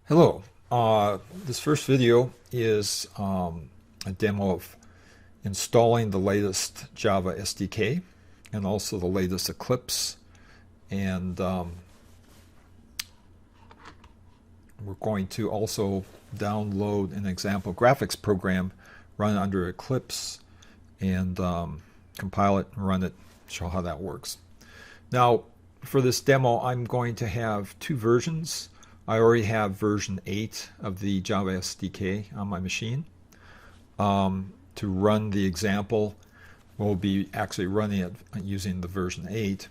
Hello. This first video is a demo of installing the latest Java SDK and also the latest Eclipse. And we're going to also download an example graphics program, run under Eclipse, and compile it and run it, show how that works. Now, for this demo, I'm going to have two versions. I already have version 8 of the Java SDK on my machine. To run the example, we'll be actually running it using the version 8.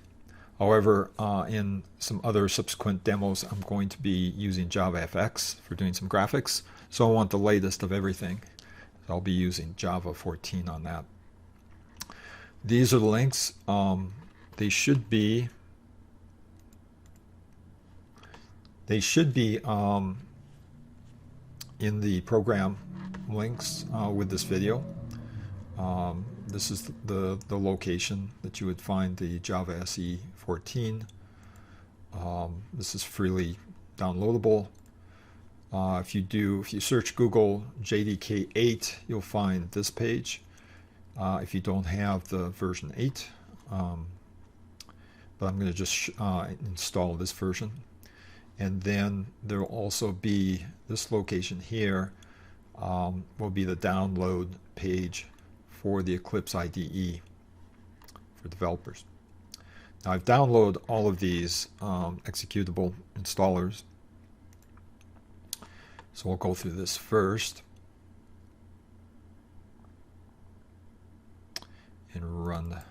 However, in some other subsequent demos, I'm going to be using JavaFX for doing some graphics. So I want the latest of everything. I'll be using Java 14 on that. These are the links. They should be in the program links with this video. This is the location that you would find the Java SE 14. This is freely downloadable. If you search Google JDK 8, you'll find this page. If you don't have the version 8, but I'm going to just install this version. And then there will also be this location here, will be the download page for the Eclipse IDE for developers. Now I've downloaded all of these executable installers. So we'll go through this first and run.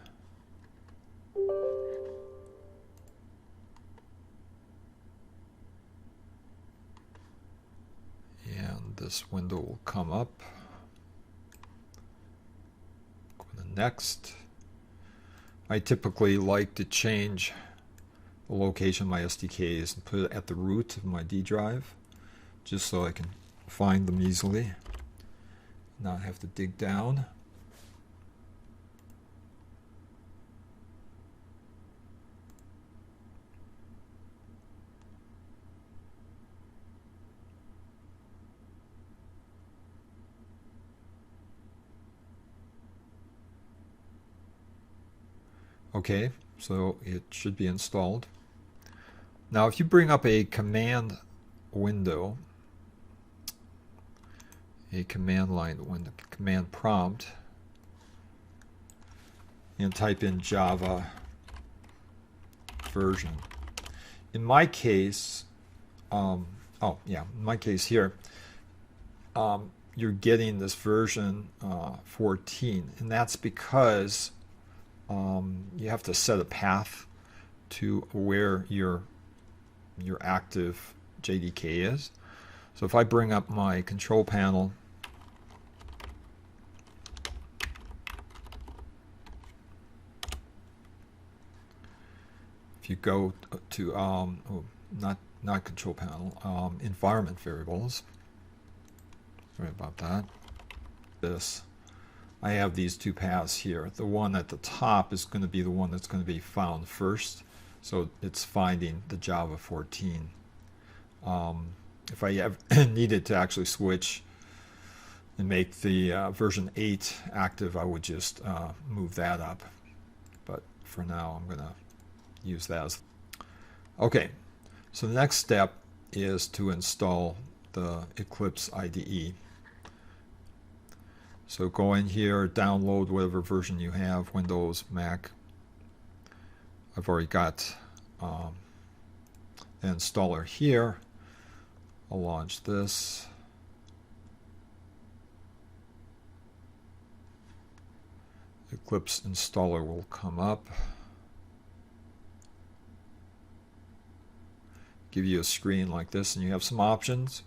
And this window will come up. Go to next. I typically like to change the location of my SDKs and put it at the root of my D drive, just so I can find them easily, not have to dig down. Okay, so it should be installed. Now if you bring up a command window, a command line window, command prompt, and type in Java version. In my case, in my case here, you're getting this version 14, and that's because you have to set a path to where your active JDK is. So if I bring up my control panel, if you go to not control panel, environment variables. Sorry about that. I have these two paths here. The one at the top is going to be the one that's going to be found first. So it's finding the Java 14. If I have needed to actually switch and make the version 8 active, I would just move that up. But for now, I'm going to use that as. Okay, so the next step is to install the Eclipse IDE. So go in here, download whatever version you have, Windows, Mac. I've already got the installer here. I'll launch this. Eclipse installer will come up. Give you a screen like this, and you have some options.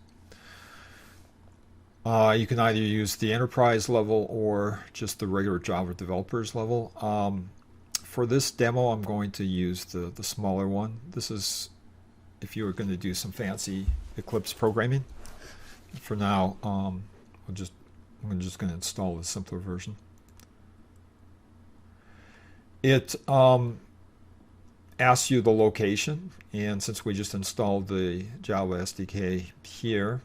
You can either use the enterprise level or just the regular Java developers level. For this demo, I'm going to use the smaller one. This is if you were going to do some fancy Eclipse programming. For now, I'm just going to install the simpler version. It asks you the location, and since we just installed the Java SDK here,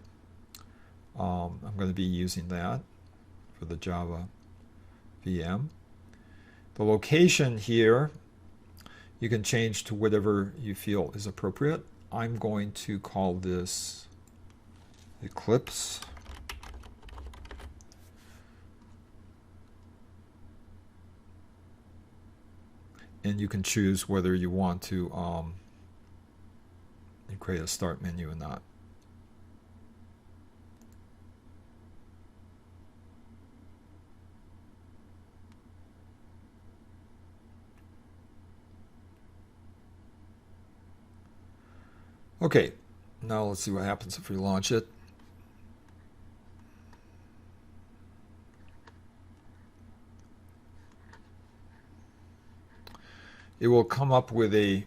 I'm going to be using that for the Java VM. The location here you can change to whatever you feel is appropriate. I'm going to call this Eclipse. And you can choose whether you want to create a start menu or not. Okay, now let's see what happens if we launch it. It will come up with a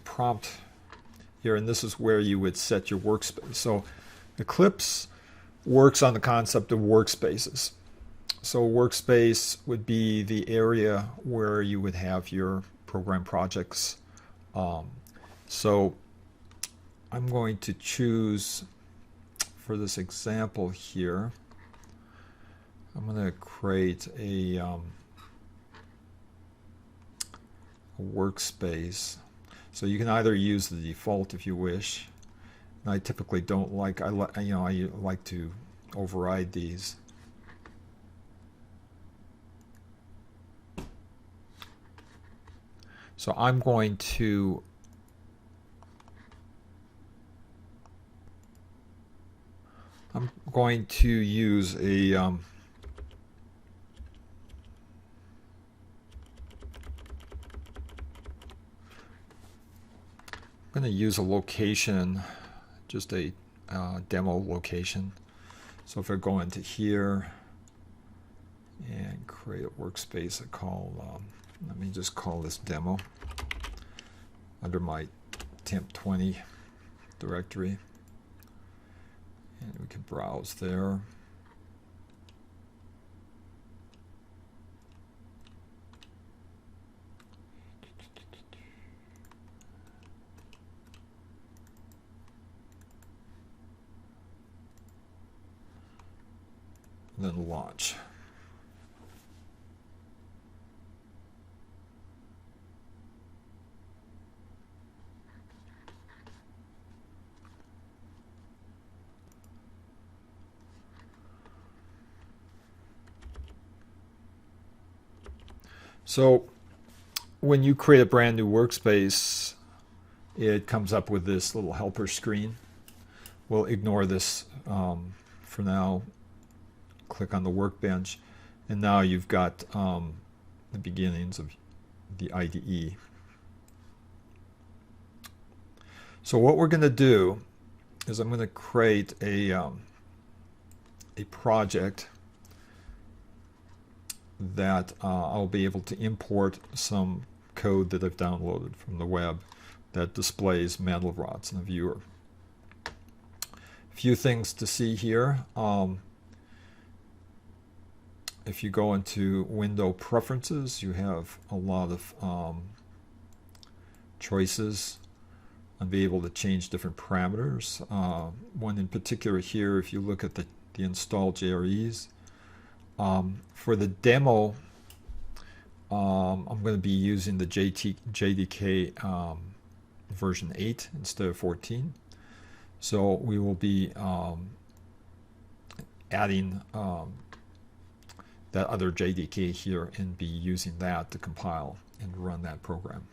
prompt here, and this is where you would set your workspace. So Eclipse works on the concept of workspaces. So workspace would be the area where you would have your program projects. So I'm going to choose, for this example here, I'm going to create a workspace. So you can either use the default if you wish. And I typically don't like, I like to override these. So I'm going to use a I'm going to use a location, just a demo location. So if I go into here and create a workspace, I call, let me just call this demo under my temp20 directory. And we can browse there. And then launch. So when you create a brand new workspace, it comes up with this little helper screen. We'll ignore this for now. Click on the workbench, and now you've got the beginnings of the IDE. So what we're going to do is I'm going to create a project that I'll be able to import some code that I've downloaded from the web that displays Mandelbrot's in the viewer. A few things to see here. If you go into Window Preferences, you have a lot of choices and be able to change different parameters. One in particular here, if you look at the install JREs, for the demo, I'm going to be using the JDK version 8 instead of 14. So we will be adding that other JDK here and be using that to compile and run that program.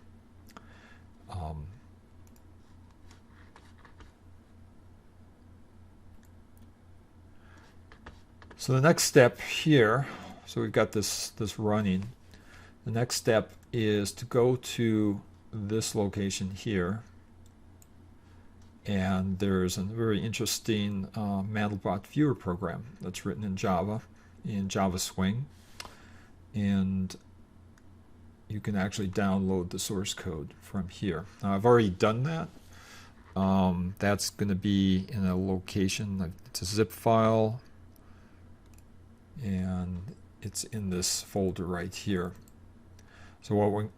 So the next step here, so we've got this running. The next step is to go to this location here, and there's a very interesting Mandelbrot viewer program that's written in Java Swing, and you can actually download the source code from here. Now I've already done that. That's going to be in a location, it's a zip file, and it's in this folder right here. So what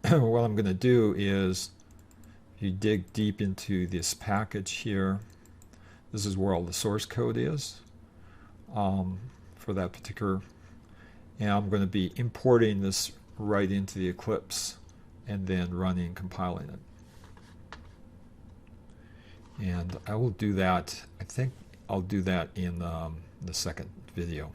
I'm going to do is, if you dig deep into this package here, this is where all the source code is for that particular, and I'm going to be importing this right into the Eclipse and then running and compiling it. And I will do that, I think I'll do that in the second video.